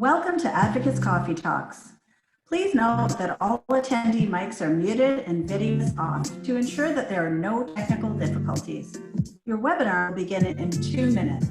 Welcome to Advocis Coffee Talks. Please note that all attendee mics are muted and videos off to ensure that there are no technical difficulties. Your webinar will begin in 2 minutes.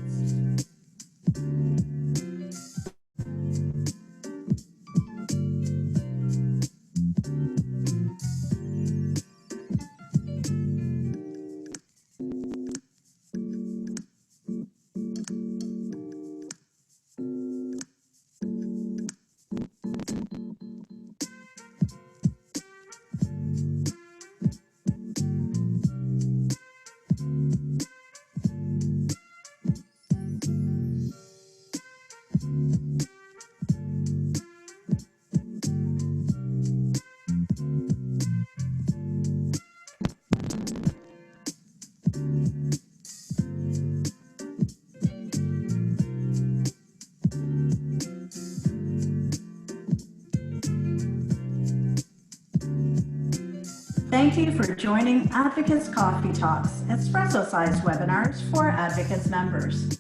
Thank you for joining Advocis Coffee Talks, espresso-sized webinars for Advocis members.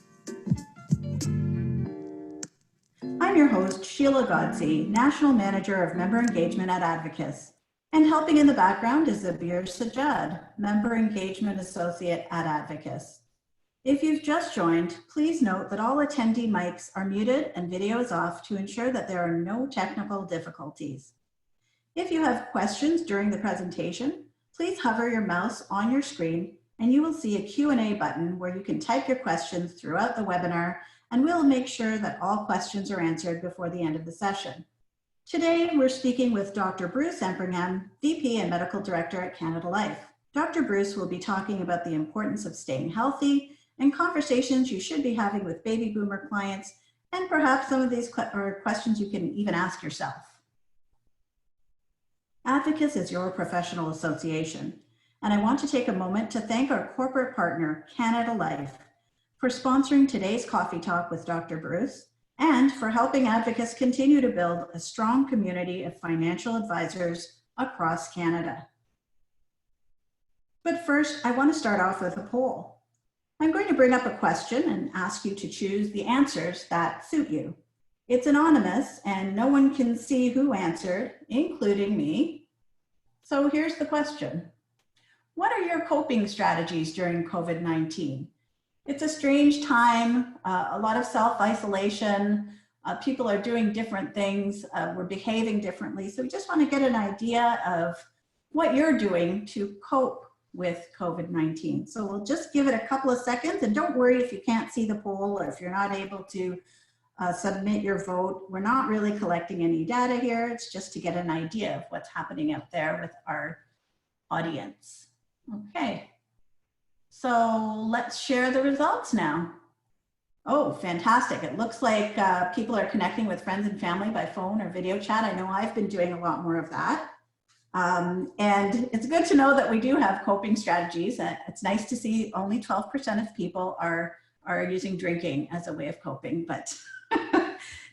I'm your host, Sheila Godsey, National Manager of Member Engagement at Advocis. And helping in the background is Zabir Sajjad, Member Engagement Associate at Advocis. If you've just joined, please note that all attendee mics are muted and videos off to ensure that there are no technical difficulties. If you have questions during the presentation, please hover your mouse on your screen and you will see a Q&A button where you can type your questions throughout the webinar, and we'll make sure that all questions are answered before the end of the session. Today, we're speaking with Dr. Bruce Emperingham, VP and Medical Director at Canada Life. Dr. Bruce will be talking about the importance of staying healthy and conversations you should be having with baby boomer clients, and perhaps some of these are questions you can even ask yourself. Advocis is your professional association, and I want to take a moment to thank our corporate partner, Canada Life, for sponsoring today's coffee talk with Dr. Bruce and for helping Advocis continue to build a strong community of financial advisors across Canada. But first, I want to start off with a poll. I'm going to bring up a question and ask you to choose the answers that suit you. It's anonymous and no one can see who answered, including me. So here's the question. What are your coping strategies during COVID-19? It's a strange time, a lot of self-isolation. People are doing different things. We're behaving differently. So we just want to get an idea of what you're doing to cope with COVID-19. So we'll just give it a couple of seconds, and don't worry if you can't see the poll or if you're not able to submit your vote. We're not really collecting any data here. It's just to get an idea of what's happening out there with our audience. Okay, so let's share the results now. Oh, fantastic. It looks like people are connecting with friends and family by phone or video chat. I know I've been doing a lot more of that. And it's good to know that we do have coping strategies. It's nice to see only 12% of people are using drinking as a way of coping, but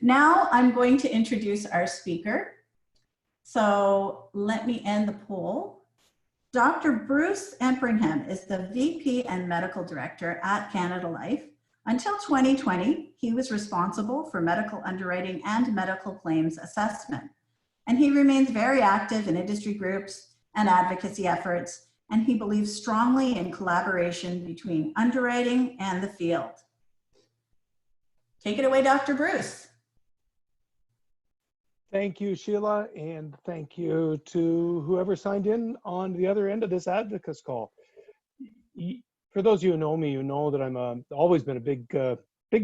now I'm going to introduce our speaker. So let me end the poll. Dr. Bruce Emperingham is the VP and Medical Director at Canada Life. Until 2020, he was responsible for medical underwriting and medical claims assessment. And he remains very active in industry groups and advocacy efforts, and he believes strongly in collaboration between underwriting and the field. Take it away, Dr. Bruce. Thank you, Sheila, and thank you to whoever signed in on the other end of this Advocis call. For those of you who know me, you know that I'm always been a big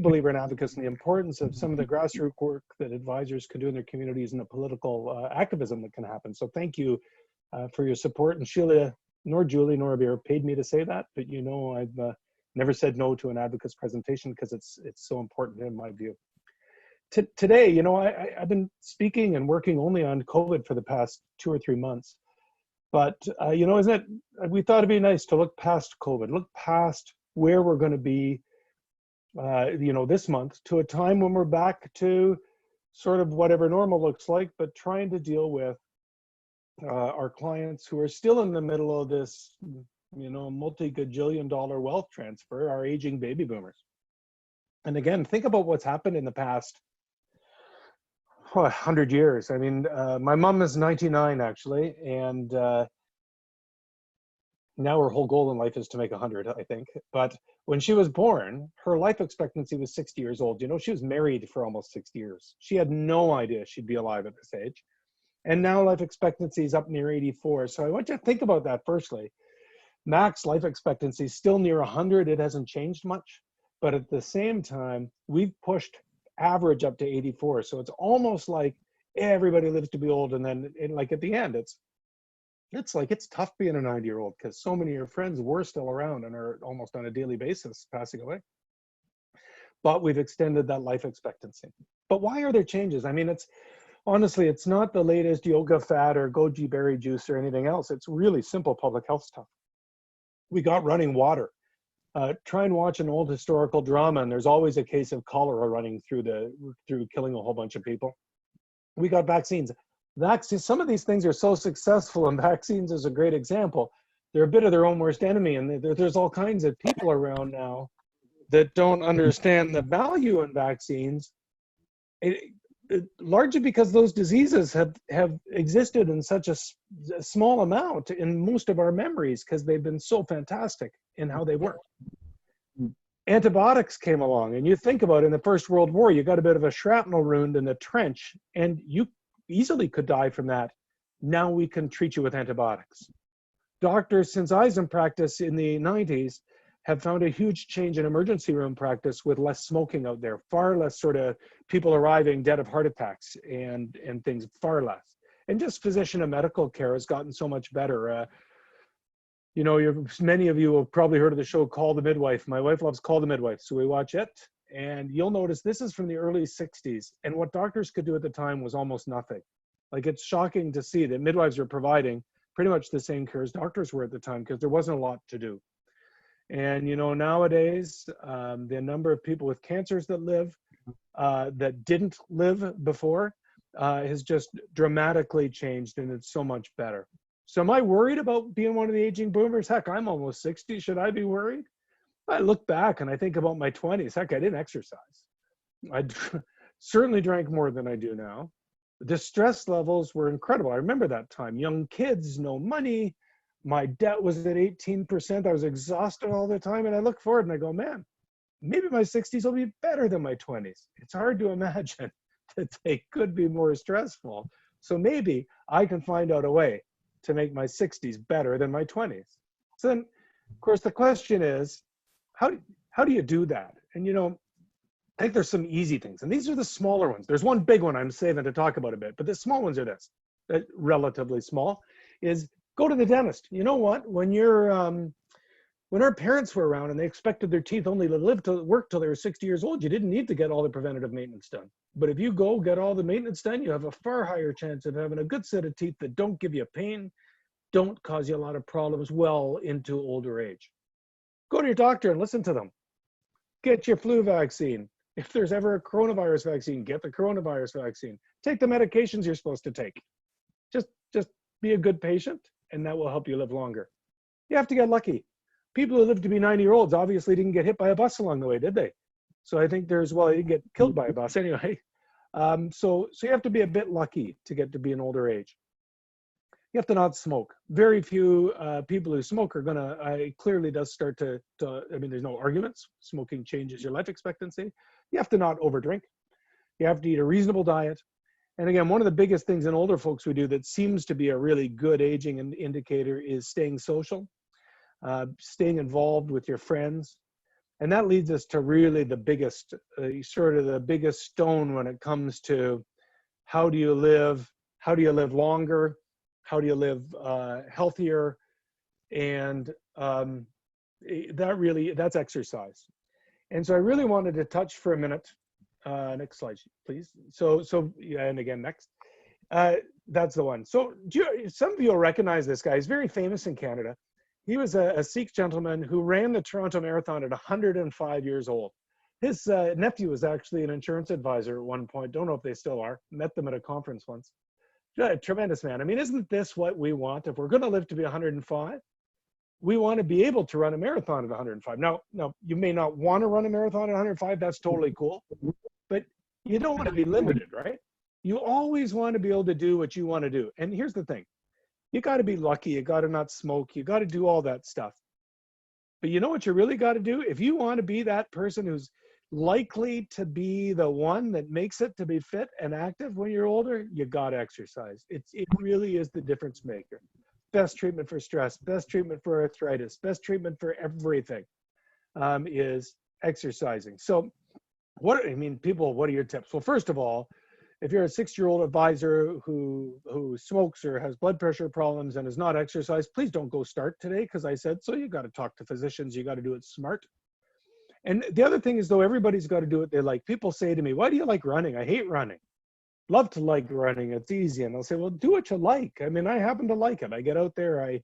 believer in Advocis and the importance of some of the grassroots work that advisors can do in their communities and the political activism that can happen. So thank you for your support. And Sheila, nor Julie, nor Abir paid me to say that, but you know I've never said no to an Advocis presentation because it's so important in my view. Today, you know, I've been speaking and working only on COVID for the past 2 or 3 months. But, you know, we thought it'd be nice to look past COVID, look past where we're going to be, you know, this month to a time when we're back to sort of whatever normal looks like, but trying to deal with our clients who are still in the middle of this, you know, multi-gajillion-dollar wealth transfer, our aging baby boomers. And again, think about what's happened in the past 100 years. I mean, my mom is 99 actually, and now her whole goal in life is to make 100, I think. But when she was born, her life expectancy was 60 years old. You know, she was married for almost 60 years. She had no idea she'd be alive at this age. And now life expectancy is up near 84. So I want you to think about that firstly. Max life expectancy is still near 100. It hasn't changed much. But at the same time, we've pushed average up to 84. So it's almost like everybody lives to be old. And then like at the end, it's like it's tough being a 90-year-old because so many of your friends were still around and are almost on a daily basis passing away. But we've extended that life expectancy. But why are there changes? I mean, honestly, it's not the latest yoga fad or goji berry juice or anything else. It's really simple public health stuff. We got running water. Try and watch an old historical drama, and there's always a case of cholera running through killing a whole bunch of people. We got vaccines. Some of these things are so successful, and vaccines is a great example. They're a bit of their own worst enemy, and there's all kinds of people around now that don't understand the value in vaccines, largely because those diseases have existed in such a small amount in most of our memories because they've been so fantastic in how they work. Antibiotics came along, and you think about it, in the First World War, you got a bit of a shrapnel wound in the trench, and you easily could die from that. Now we can treat you with antibiotics. Doctors, since I was in practice in the 90s, have found a huge change in emergency room practice with less smoking out there, far less sort of people arriving dead of heart attacks and things, far less. And just physician and medical care has gotten so much better. You know, many of you have probably heard of the show Call the Midwife. My wife loves Call the Midwife, so we watch it. And you'll notice this is from the early 60s. And what doctors could do at the time was almost nothing. Like, it's shocking to see that midwives are providing pretty much the same care as doctors were at the time because there wasn't a lot to do. And, you know, nowadays, the number of people with cancers that live, that didn't live before, has just dramatically changed, and it's so much better. So am I worried about being one of the aging boomers? Heck, I'm almost 60. Should I be worried? I look back and I think about my 20s. Heck, I didn't exercise. I certainly drank more than I do now. The stress levels were incredible. I remember that time. Young kids, no money. My debt was at 18%. I was exhausted all the time. And I look forward and I go, man, maybe my 60s will be better than my 20s. It's hard to imagine that they could be more stressful. So maybe I can find out a way to make my 60s better than my 20s. So then, of course, the question is, how do you do that? And, you know, I think there's some easy things. And these are the smaller ones. There's one big one I'm saving to talk about a bit. But the small ones are this, relatively small, is go to the dentist. You know what? When our parents were around and they expected their teeth only to work till they were 60 years old, you didn't need to get all the preventative maintenance done. But if you go get all the maintenance done, you have a far higher chance of having a good set of teeth that don't give you pain, don't cause you a lot of problems well into older age. Go to your doctor and listen to them. Get your flu vaccine. If there's ever a coronavirus vaccine, get the coronavirus vaccine. Take the medications you're supposed to take. Just be a good patient, and that will help you live longer. You have to get lucky. People who live to be 90-year-olds obviously didn't get hit by a bus along the way, did they? So I think they didn't get killed by a bus anyway. So you have to be a bit lucky to get to be an older age. You have to not smoke. Very few people who smoke are clearly does start to, I mean, there's no arguments. Smoking changes your life expectancy. You have to not overdrink. You have to eat a reasonable diet. And again, one of the biggest things in older folks we do that seems to be a really good aging indicator is staying social, staying involved with your friends. And that leads us to really the biggest, the biggest stone when it comes to how do you live longer, how do you live healthier, and that's exercise. And so I really wanted to touch for a minute. Next slide, please. So yeah, and again, next. That's the one. So some of you will recognize this guy. He's very famous in Canada. He was a Sikh gentleman who ran the Toronto Marathon at 105 years old. His nephew was actually an insurance advisor at one point. Don't know if they still are. Met them at a conference once. Tremendous man. I mean, isn't this what we want? If we're going to live to be 105, we want to be able to run a marathon at 105. Now, you may not want to run a marathon at 105. That's totally cool. But you don't want to be limited, right? You always want to be able to do what you want to do. And here's the thing. You got to be lucky. You got to not smoke. You got to do all that stuff. But you know what you really got to do? If you want to be that person who's likely to be the one that makes it to be fit and active when you're older, you got to exercise. It really is the difference maker. Best treatment for stress, best treatment for arthritis, best treatment for everything is exercising. So what are your tips? Well, first of all, if you're a 6-year-old advisor who smokes or has blood pressure problems and has not exercised, please don't go start today because I said so. You got to talk to physicians. You got to do it smart. And the other thing is, though, everybody's got to do what they like. People say to me, why do you like running? I hate running. Love to like running. It's easy. And I'll say, well, do what you like. I mean, I happen to like it. I get out there, I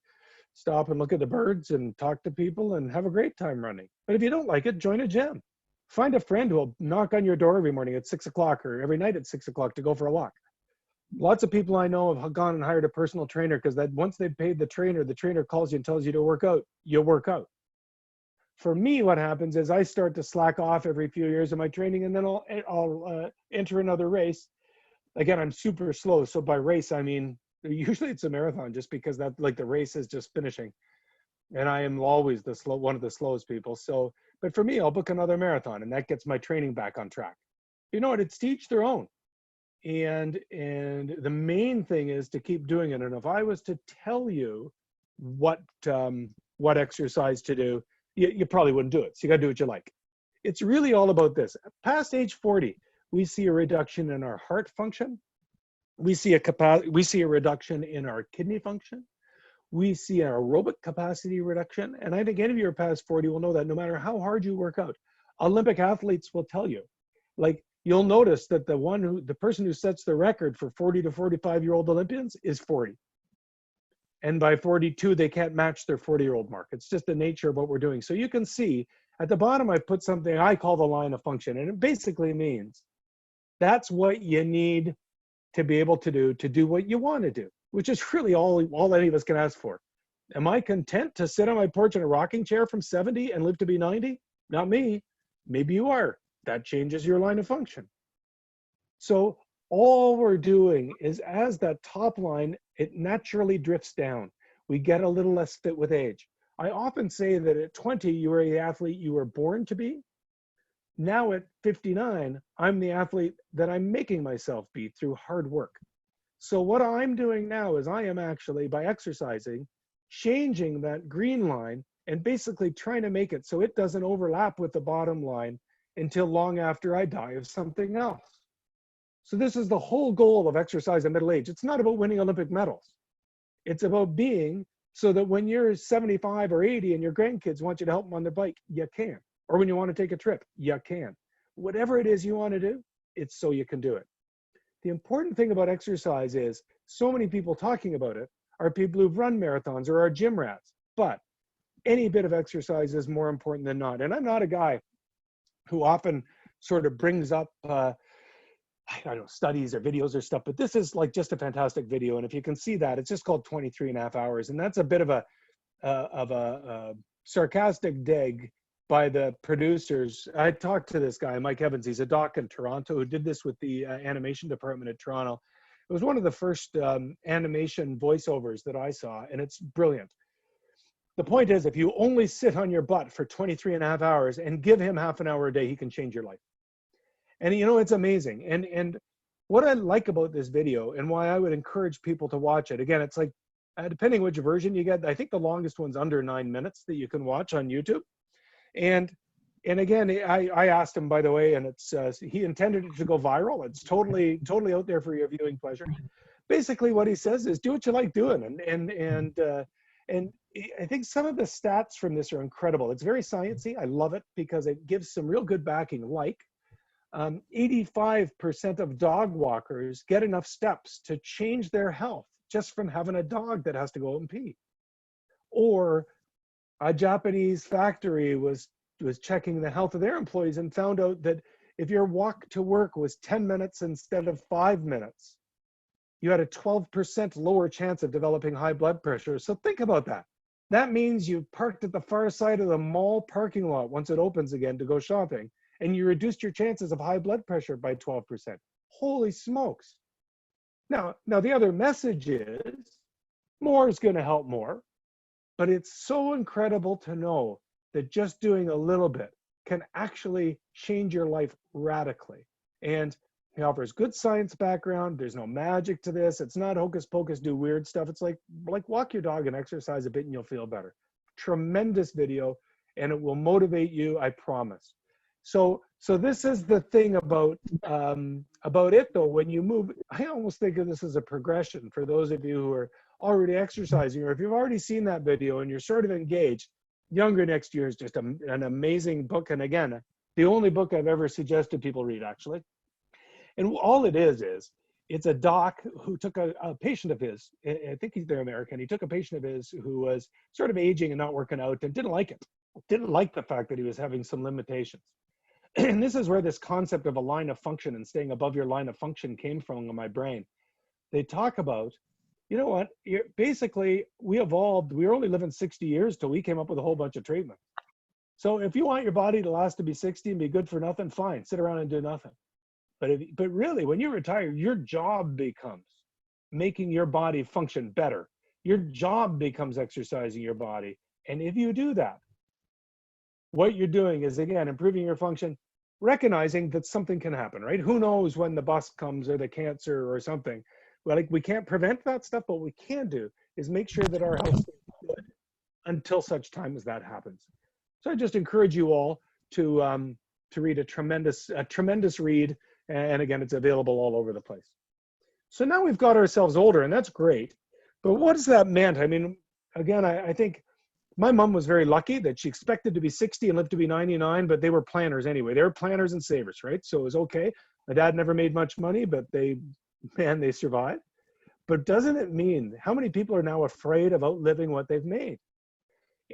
stop and look at the birds and talk to people and have a great time running. But if you don't like it, join a gym. Find a friend who will knock on your door every morning at 6 o'clock or every night at 6 o'clock to go for a walk. Lots of people I know have gone and hired a personal trainer because that once they've paid the trainer calls you and tells you to work out, you work out. For me, what happens is I start to slack off every few years of my training, and then I'll enter another race. Again, I'm super slow. So by race, I mean, usually it's a marathon just because that like the race is just finishing. And I am always one of the slowest people. So, but for me, I'll book another marathon and that gets my training back on track. You know what? It's to each their own. And the main thing is to keep doing it. And if I was to tell you what exercise to do, you probably wouldn't do it. So you got to do what you like. It's really all about this. Past age 40, we see a reduction in our heart function. We see a reduction in our kidney function. We see an aerobic capacity reduction. And I think any of you who are past 40 will know that no matter how hard you work out, Olympic athletes will tell you, like you'll notice that the person who sets the record for 40 to 45-year-old Olympians is 40. And by 42, they can't match their 40-year-old mark. It's just the nature of what we're doing. So you can see at the bottom, I put something I call the line of function. And it basically means that's what you need to be able to do what you want to do, which is really all any of us can ask for. Am I content to sit on my porch in a rocking chair from 70 and live to be 90? Not me. Maybe you are. That changes your line of function. So all we're doing is as that top line, it naturally drifts down. We get a little less fit with age. I often say that at 20, you were the athlete you were born to be. Now at 59, I'm the athlete that I'm making myself be through hard work. So what I'm doing now is I am actually, by exercising, changing that green line and basically trying to make it so it doesn't overlap with the bottom line until long after I die of something else. So this is the whole goal of exercise in middle age. It's not about winning Olympic medals. It's about being so that when you're 75 or 80 and your grandkids want you to help them on their bike, you can. Or when you want to take a trip, you can. Whatever it is you want to do, it's so you can do it. The important thing about exercise is so many people talking about it are people who've run marathons or are gym rats. But any bit of exercise is more important than not. And I'm not a guy who often sort of brings up I don't know, studies or videos or stuff, but this is like just a fantastic video. And if you can see that, it's just called 23.5 hours. And that's a bit of a sarcastic dig by the producers. I talked to this guy, Mike Evans. He's a doc in Toronto who did this with the animation department at Toronto. It was one of the first animation voiceovers that I saw, and it's brilliant. The point is, if you only sit on your butt for 23.5 hours and give him half an hour a day, he can change your life. And you know, it's amazing. And what I like about this video and why I would encourage people to watch it, again, it's like, depending which version you get, I think the longest one's under 9 minutes that you can watch on YouTube. And again, I asked him, by the way, and it's he intended it to go viral. It's totally out there for your viewing pleasure. Basically, what he says is do what you like doing. And I think some of the stats from this are incredible. It's very sciencey. I love it because it gives some real good backing. Like 85% of dog walkers get enough steps to change their health just from having a dog that has to go out and pee. Or a Japanese factory was checking the health of their employees and found out that if your walk to work was 10 minutes instead of 5 minutes, you had a 12% lower chance of developing high blood pressure. So think about that. That means you parked at the far side of the mall parking lot once it opens again to go shopping, and you reduced your chances of high blood pressure by 12%. Holy smokes. Now the other message is more is going to help more, but it's so incredible to know that just doing a little bit can actually change your life radically. And he offers good science background. There's no magic to this. It's not hocus pocus, do weird stuff. It's like walk your dog and exercise a bit and you'll feel better. Tremendous video, and it will motivate you, I promise. So this is the thing about it though. When you move, I almost think of this as a progression for those of you who are already exercising, or if you've already seen that video and you're sort of engaged. Younger Next Year is just an amazing book. And again, the only book I've ever suggested people read, actually. And all it is it's a doc who took a patient of his, I think they're American, he took a patient of his who was sort of aging and not working out and didn't like it. Didn't like the fact that he was having some limitations. And this is where this concept of a line of function and staying above your line of function came from in my brain. They talk about, you know what, basically we evolved, we were only living 60 years till we came up with a whole bunch of treatment. So if you want your body to last to be 60 and be good for nothing, fine, sit around and do nothing. But really, when you retire, your job becomes making your body function better. Your job becomes exercising your body. And if you do that, what you're doing is, again, improving your function, recognizing that something can happen, right? Who knows when the bus comes or the cancer or something. Well, like, we can't prevent that stuff, but what we can do is make sure that our health is good until such time as that happens. So I just encourage you all to read a tremendous read. And again, it's available all over the place. So now we've got ourselves older, and that's great. But what has that meant? I mean, again, I think my mom was very lucky that she expected to be 60 and live to be 99, but they were planners anyway. They were planners and savers, right? So it was okay. My dad never made much money, but they survived. But doesn't it mean how many people are now afraid of outliving what they've made?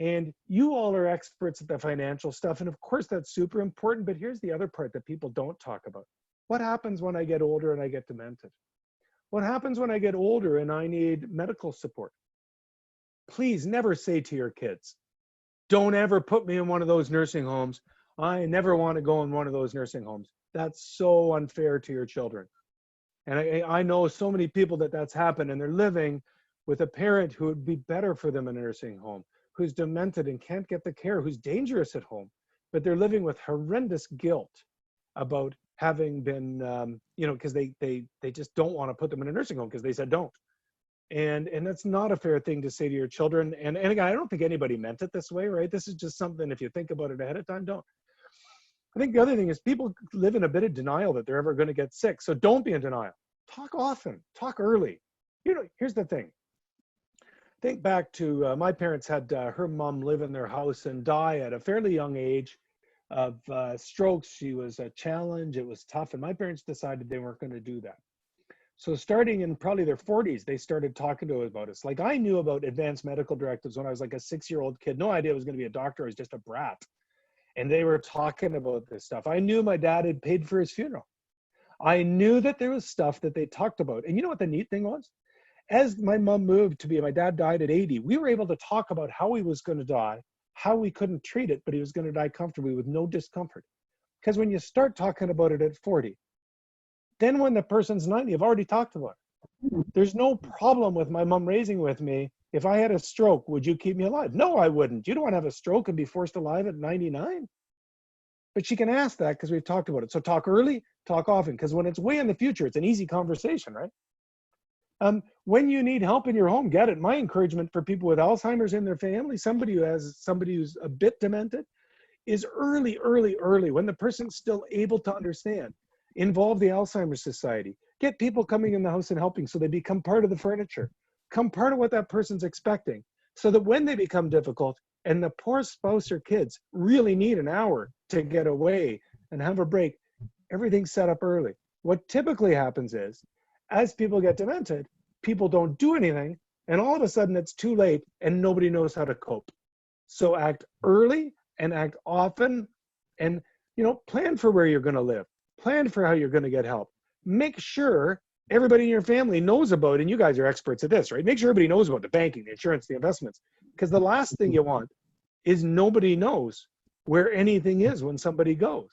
And you all are experts at the financial stuff. And of course, that's super important. But here's the other part that people don't talk about. What happens when I get older and I get demented? What happens when I get older and I need medical support? Please never say to your kids, don't ever put me in one of those nursing homes. I never want to go in one of those nursing homes. That's so unfair to your children. And I know so many people that's happened, and they're living with a parent who would be better for them in a nursing home, who's demented and can't get the care, who's dangerous at home, but they're living with horrendous guilt about having been, because they just don't want to put them in a nursing home because they said don't. And that's not a fair thing to say to your children. And again, I don't think anybody meant it this way, right? This is just something, if you think about it ahead of time, don't. I think the other thing is people live in a bit of denial that they're ever going to get sick. So don't be in denial. Talk often, talk early. Here's the thing. Think back to my parents had her mom live in their house and die at a fairly young age of strokes. She was a challenge. It was tough. And my parents decided they weren't going to do that. So starting in probably their 40s, they started talking to us about it. Like, I knew about advanced medical directives when I was like a 6-year-old kid. No idea I was going to be a doctor. I was just a brat. And they were talking about this stuff. I knew my dad had paid for his funeral. I knew that there was stuff that they talked about. And you know what the neat thing was? As my mom my dad died at 80, we were able to talk about how he was going to die, how we couldn't treat it, but he was going to die comfortably with no discomfort. Because when you start talking about it at 40, then when the person's 90, I've already talked about it. There's no problem with my mom raising with me. If I had a stroke, would you keep me alive? No, I wouldn't. You don't want to have a stroke and be forced alive at 99. But she can ask that because we've talked about it. So talk early, talk often, because when it's way in the future, it's an easy conversation, right? When you need help in your home, get it. My encouragement for people with Alzheimer's in their family, somebody who's a bit demented, is early, when the person's still able to understand. Involve the Alzheimer's Society. Get people coming in the house and helping so they become part of the furniture. Become part of what that person's expecting, so that when they become difficult and the poor spouse or kids really need an hour to get away and have a break, everything's set up early. What typically happens is, as people get demented, people don't do anything, and all of a sudden it's too late and nobody knows how to cope. So act early and act often, and plan for where you're going to live. Plan for how you're going to get help. Make sure everybody in your family knows about, and you guys are experts at this, right? Make sure everybody knows about the banking, the insurance, the investments, because the last thing you want is nobody knows where anything is when somebody goes.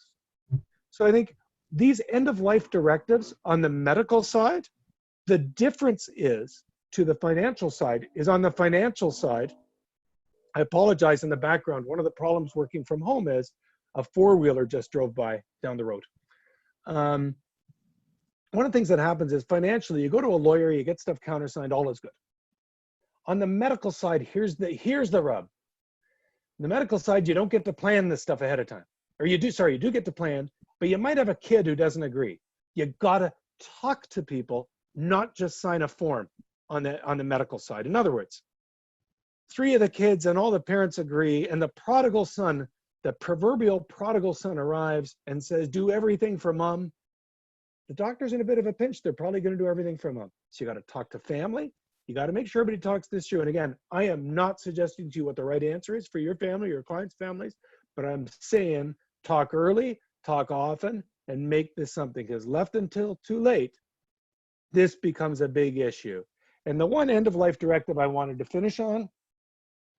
So I think these end-of-life directives on the medical side The difference is to the financial side is on the financial side. I apologize in the background. One of the problems working from home is a four-wheeler just drove by down the road. One of the things that happens is financially, you go to a lawyer, you get stuff countersigned, all is good. On the medical side, here's the rub. On the medical side, you don't get to plan this stuff ahead of time. Or you do get to plan, but you might have a kid who doesn't agree. You gotta talk to people, not just sign a form on the medical side. In other words, 3 of the kids and all the parents agree, and the prodigal son, the proverbial prodigal son arrives and says, do everything for mom. The doctor's in a bit of a pinch. They're probably going to do everything for mom. So you got to talk to family. You got to make sure everybody talks this through. And again, I am not suggesting to you what the right answer is for your family, your clients' families, but I'm saying talk early, talk often, and make this something, because left until too late, this becomes a big issue. And the one end of life directive I wanted to finish on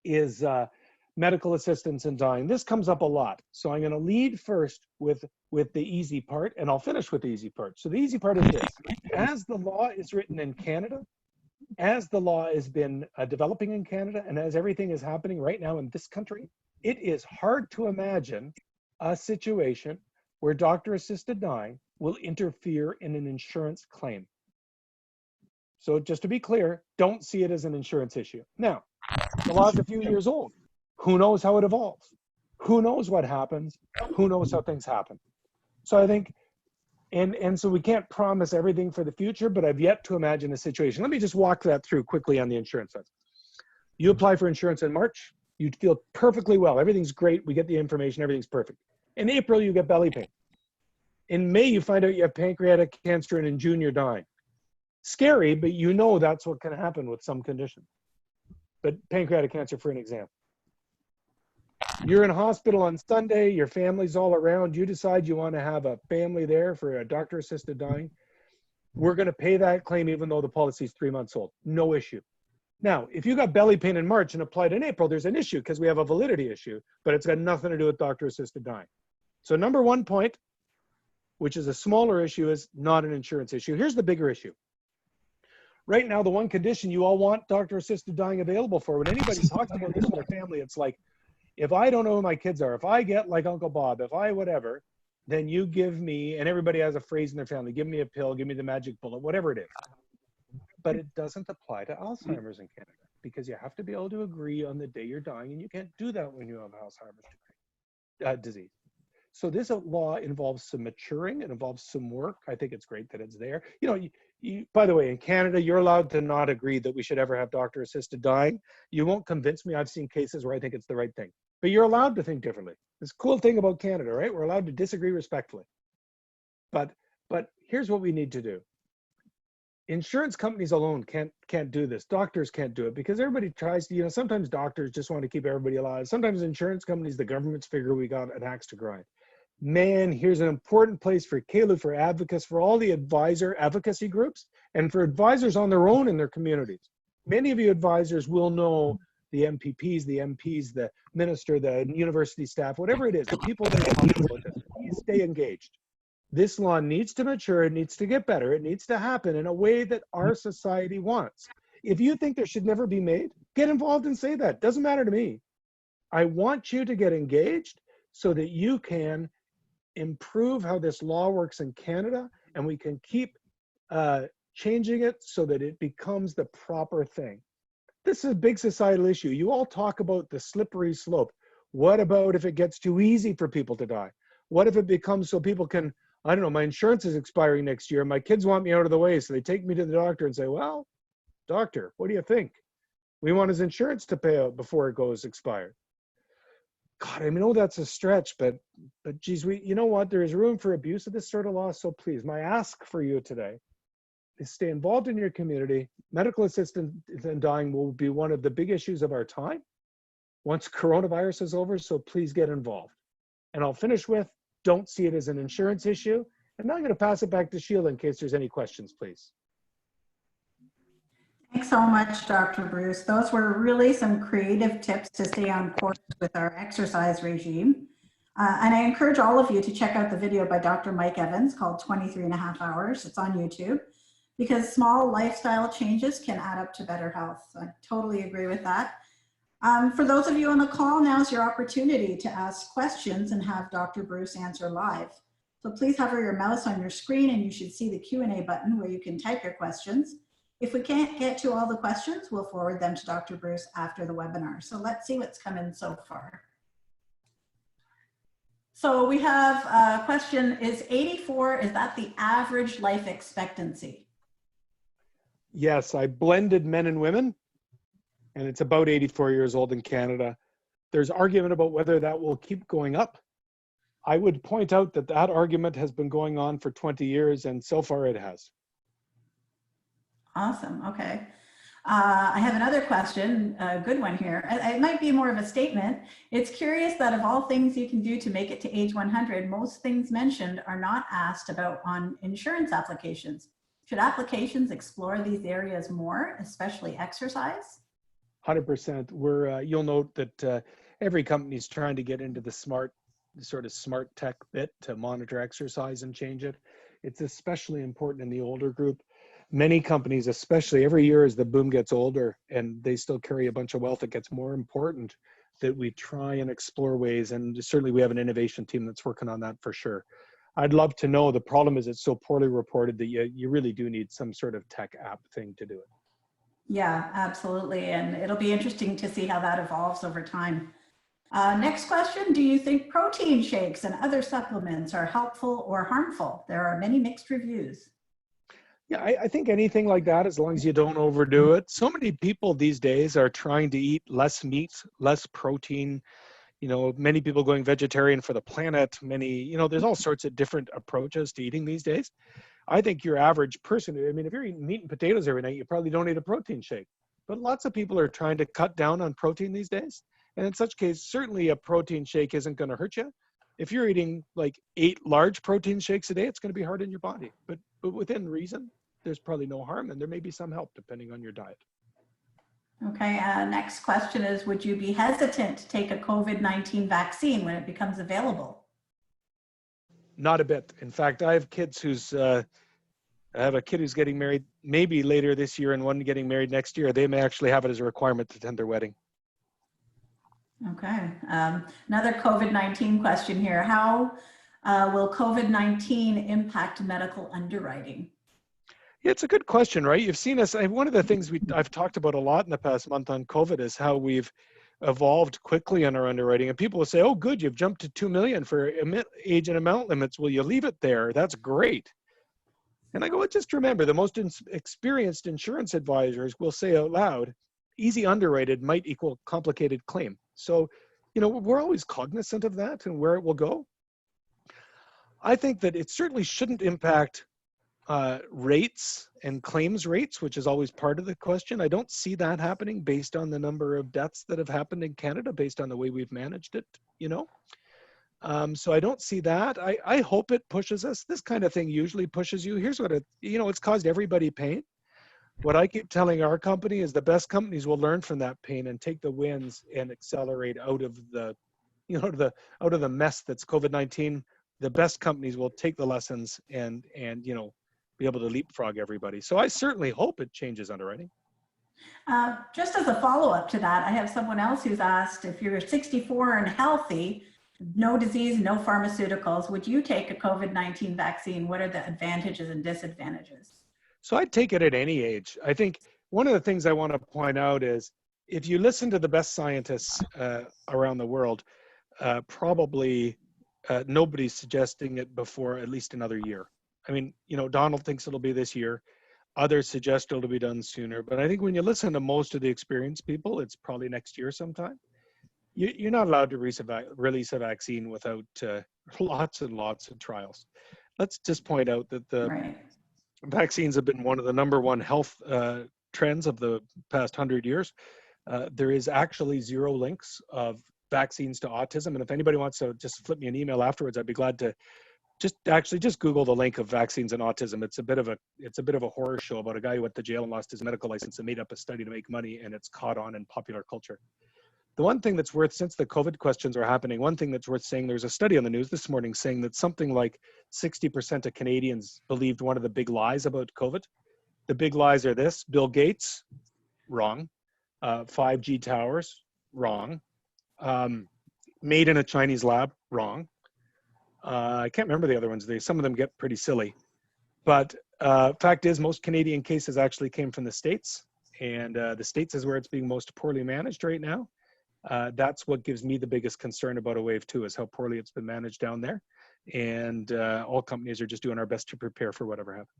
is medical assistance in dying. This comes up a lot. So I'm going to lead first with the easy part, and I'll finish with the easy part. So the easy part is this. As the law is written in Canada, as the law has been developing in Canada, and as everything is happening right now in this country, it is hard to imagine a situation where doctor-assisted dying will interfere in an insurance claim. So just to be clear, don't see it as an insurance issue. Now, the law is a few years old. Who knows how it evolves? Who knows what happens? Who knows how things happen? So I think, and so we can't promise everything for the future, but I've yet to imagine a situation. Let me just walk that through quickly on the insurance side. You apply for insurance in March, you feel perfectly well. Everything's great. We get the information. Everything's perfect. In April, you get belly pain. In May, you find out you have pancreatic cancer, and in June, you're dying. Scary, but you know that's what can happen with some conditions. But pancreatic cancer, for an example. You're in a hospital on Sunday, your family's all around, you decide you want to have a family there for a doctor-assisted dying. We're going to pay that claim even though the policy is 3 months old. No issue. Now, if you got belly pain in March and applied in April, there's an issue because we have a validity issue, but it's got nothing to do with doctor-assisted dying. So number one point, which is a smaller issue, is not an insurance issue. Here's the bigger issue. Right now, the one condition you all want doctor-assisted dying available for, when anybody talks about this with their family, it's like, if I don't know who my kids are, if I get like Uncle Bob, if I whatever, then you give me, and everybody has a phrase in their family, give me a pill, give me the magic bullet, whatever it is. But it doesn't apply to Alzheimer's in Canada, because you have to be able to agree on the day you're dying, and you can't do that when you have Alzheimer's disease. So this law involves some maturing, it involves some work. I think it's great that it's there. You know, by the way, in Canada, you're allowed to not agree that we should ever have doctor-assisted dying. You won't convince me. I've seen cases where I think it's the right thing. But you're allowed to think differently. This cool thing about Canada, right? We're allowed to disagree respectfully. But here's what we need to do. Insurance companies alone can't do this. Doctors can't do it because everybody tries to, you know, sometimes doctors just want to keep everybody alive. Sometimes insurance companies, the governments figure we got an axe to grind. Man, here's an important place for CALU, for Advocis, for all the advisor advocacy groups, and for advisors on their own in their communities. Many of you advisors will know the MPPs, the MPs, the minister, the university staff, whatever it is, the people that are talking about this. Please stay engaged. This law needs to mature, it needs to get better, it needs to happen in a way that our society wants. If you think there should never be made, get involved and say that. Doesn't matter to me. I want you to get engaged so that you can improve how this law works in Canada, and we can keep changing it so that it becomes the proper thing. This is a big societal issue. You all talk about the slippery slope. What about if it gets too easy for people to die? What if it becomes so people can, I don't know, my insurance is expiring next year. My kids want me out of the way, so they take me to the doctor and say, well, doctor, what do you think? We want his insurance to pay out before it goes expired. God, I know that's a stretch, but geez, you know what? There is room for abuse of this sort of law. So please, my ask for you today is stay involved in your community. Medical assistance in dying will be one of the big issues of our time once coronavirus is over. So please get involved. And I'll finish with, don't see it as an insurance issue. And now I'm going to pass it back to Sheila in case there's any questions, please. Thanks so much, Dr. Bruce. Those were really some creative tips to stay on course with our exercise regime. And I encourage all of you to check out the video by Dr. Mike Evans called 23 and a half hours. It's on YouTube. because small lifestyle changes can add up to better health. I totally agree with that. For those of you on the call, now's your opportunity to ask questions and have Dr. Bruce answer live. So please hover your mouse on your screen and you should see the Q&A button where you can type your questions. If we can't get to all the questions, we'll forward them to Dr. Bruce after the webinar. So let's see what's come in so far. So we have a question, is 84, is that the average life expectancy? Yes, I blended men and women, and it's about 84 years old in Canada. There's argument about whether that will keep going up. I would point out that that argument has been going on for 20 years, and so far it has. Awesome, okay. I have another question, a good one here. It might be more of a statement. It's curious that of all things you can do to make it to age 100, most things mentioned are not asked about on insurance applications. Should applications explore these areas more, especially exercise? 100%. You'll note that every company is trying to get into the smart tech bit to monitor exercise and change it. It's especially important in the older group. Many companies, especially every year as the boom gets older and they still carry a bunch of wealth, it gets more important that we try and explore ways. And certainly we have an innovation team that's working on that for sure. I'd love to know. The problem is it's so poorly reported that you really do need some sort of tech app thing to do it. Yeah, absolutely. And it'll be interesting to see how that evolves over time. Next question, do you think protein shakes and other supplements are helpful or harmful? There are many mixed reviews. Yeah, I think anything like that, as long as you don't overdo it. So many people these days are trying to eat less meat, less protein. You know, many people going vegetarian for the planet. There's all sorts of different approaches to eating these days. I think your average person, I mean, if you're eating meat and potatoes every night, you probably don't need a protein shake. But lots of people are trying to cut down on protein these days. And in such case, certainly a protein shake isn't going to hurt you. If you're eating like 8 large protein shakes a day, it's going to be hard in your body. But within reason, there's probably no harm, and there may be some help depending on your diet. Okay, next question is, would you be hesitant to take a COVID-19 vaccine when it becomes available? Not a bit. In fact, I have I have a kid who's getting married maybe later this year and one getting married next year. They may actually have it as a requirement to attend their wedding. Okay, another COVID-19 question here. How will COVID-19 impact medical underwriting? Yeah, it's a good question, right? You've seen us. One of the things I've talked about a lot in the past month on COVID is how we've evolved quickly in our underwriting. And people will say, oh, good, you've jumped to 2 million for age and amount limits. Will you leave it there? That's great. And I go, well, just remember, the most experienced insurance advisors will say out loud, easy underrated might equal complicated claim. So, we're always cognizant of that and where it will go. I think that it certainly shouldn't impact rates and claims rates, which is always part of the question. I don't see that happening based on the number of deaths that have happened in Canada, based on the way we've managed it, So I don't see that. I hope it pushes us. This kind of thing usually pushes you. Here's what it's caused everybody pain. What I keep telling our company is the best companies will learn from that pain and take the wins and accelerate out of the mess that's COVID-19. The best companies will take the lessons and be able to leapfrog everybody. So I certainly hope it changes underwriting. Just as a follow-up to that, I have someone else who's asked, if you're 64 and healthy, no disease, no pharmaceuticals, would you take a COVID-19 vaccine? What are the advantages and disadvantages? So I'd take it at any age. I think one of the things I want to point out is if you listen to the best scientists around the world, probably nobody's suggesting it before at least another year. I mean, Donald thinks it'll be this year. Others suggest it'll be done sooner. But I think when you listen to most of the experienced people, it's probably next year sometime. You're not allowed to release a vaccine without lots and lots of trials. Let's just point out that the vaccines have been one of the number one health trends of the past 100 years. There is actually 0 links of vaccines to autism. And if anybody wants to just flip me an email afterwards, I'd be glad to just Google the link of vaccines and autism. It's a bit of a horror show about a guy who went to jail and lost his medical license and made up a study to make money, and it's caught on in popular culture. The one thing that's worth, since the COVID questions are happening, one thing that's worth saying, there's a study on the news this morning saying that something like 60% of Canadians believed one of the big lies about COVID. The big lies are this: Bill Gates, wrong. 5G towers, wrong. Made in a Chinese lab, wrong. I can't remember the other ones. Some of them get pretty silly. But fact is, most Canadian cases actually came from the States. And the States is where it's being most poorly managed right now. That's what gives me the biggest concern about a wave 2, is how poorly it's been managed down there. And all companies are just doing our best to prepare for whatever happens.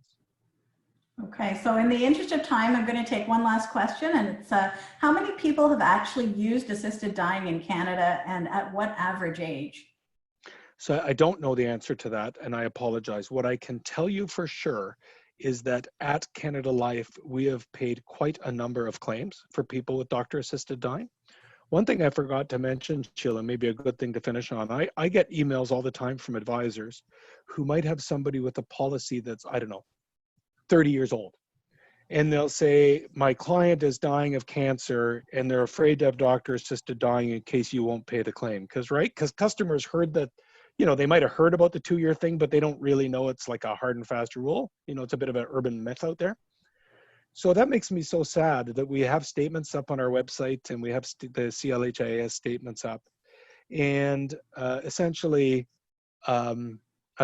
Okay, so in the interest of time, I'm going to take one last question, and it's how many people have actually used assisted dying in Canada, and at what average age? So I don't know the answer to that, and I apologize. What I can tell you for sure is that at Canada Life, we have paid quite a number of claims for people with doctor-assisted dying. One thing I forgot to mention, Sheila, maybe a good thing to finish on, I get emails all the time from advisors who might have somebody with a policy that's, I don't know, 30 years old. And they'll say, my client is dying of cancer and they're afraid to have doctor-assisted dying in case you won't pay the claim. Because customers heard that, they might have heard about the 2-year thing, but they don't really know it's like a hard and fast rule. It's a bit of an urban myth out there. So that makes me so sad that we have statements up on our website, and we have the CLHIS statements up. And essentially,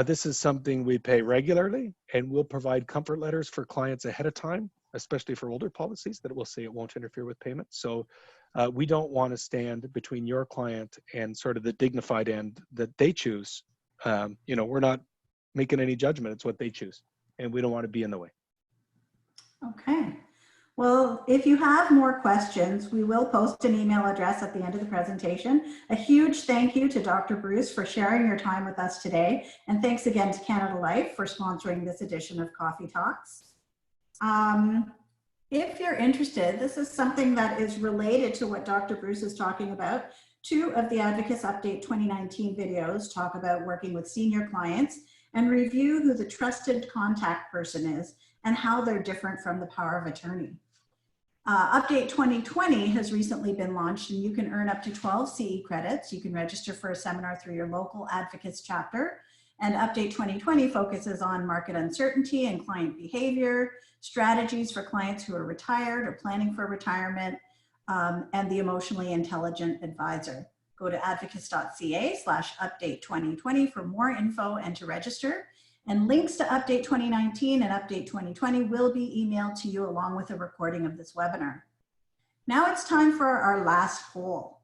this is something we pay regularly, and we'll provide comfort letters for clients ahead of time, especially for older policies, that will say it won't interfere with payment. So we don't want to stand between your client and sort of the dignified end that they choose. We're not making any judgment. It's what they choose, and we don't want to be in the way. Okay. Well, if you have more questions, we will post an email address at the end of the presentation. A huge thank you to Dr. Bruce for sharing your time with us today. And thanks again to Canada Life for sponsoring this edition of Coffee Talks. If you're interested, this is something that is related to what Dr. Bruce is talking about. 2 of the Advocis Update 2019 videos talk about working with senior clients and review who the trusted contact person is and how they're different from the power of attorney. Update 2020 has recently been launched, and you can earn up to 12 CE credits. You can register for a seminar through your local Advocis chapter. And Update 2020 focuses on market uncertainty and client behavior, strategies for clients who are retired or planning for retirement, and the emotionally intelligent advisor. Go to advocis.ca/update2020 for more info and to register. And links to Update 2019 and Update 2020 will be emailed to you along with a recording of this webinar. Now it's time for our last poll.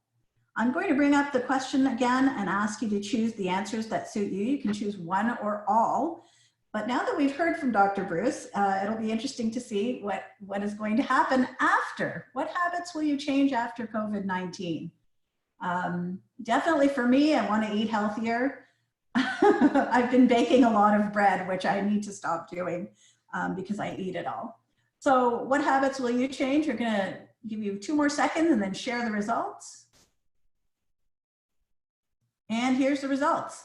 I'm going to bring up the question again and ask you to choose the answers that suit you. You can choose one or all. But now that we've heard from Dr. Bruce, it'll be interesting to see what is going to happen after. What habits will you change after COVID-19? Definitely for me, I want to eat healthier. I've been baking a lot of bread, which I need to stop doing because I eat it all. So what habits will you change? We're going to give you 2 more seconds and then share the results. And here's the results.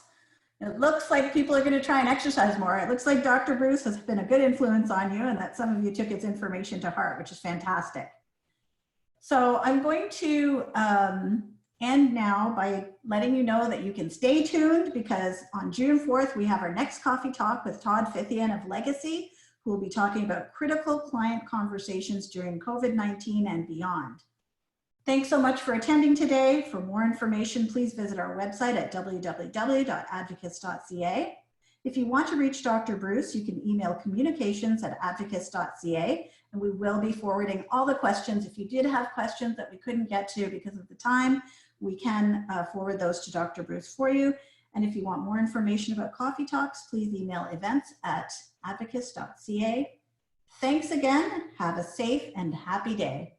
It looks like people are going to try and exercise more. It looks like Dr. Bruce has been a good influence on you and that some of you took his information to heart, which is fantastic. So I'm going to end now by letting you know that you can stay tuned, because on June 4th, we have our next coffee talk with Todd Fithian of Legacy, who will be talking about critical client conversations during COVID-19 and beyond. Thanks so much for attending today. For more information, please visit our website at www.advocis.ca. If you want to reach Dr. Bruce, you can email communications@advocis.ca, and we will be forwarding all the questions. If you did have questions that we couldn't get to because of the time, we can forward those to Dr. Bruce for you. And if you want more information about Coffee Talks, please email events@advocis.ca. Thanks again. Have a safe and happy day.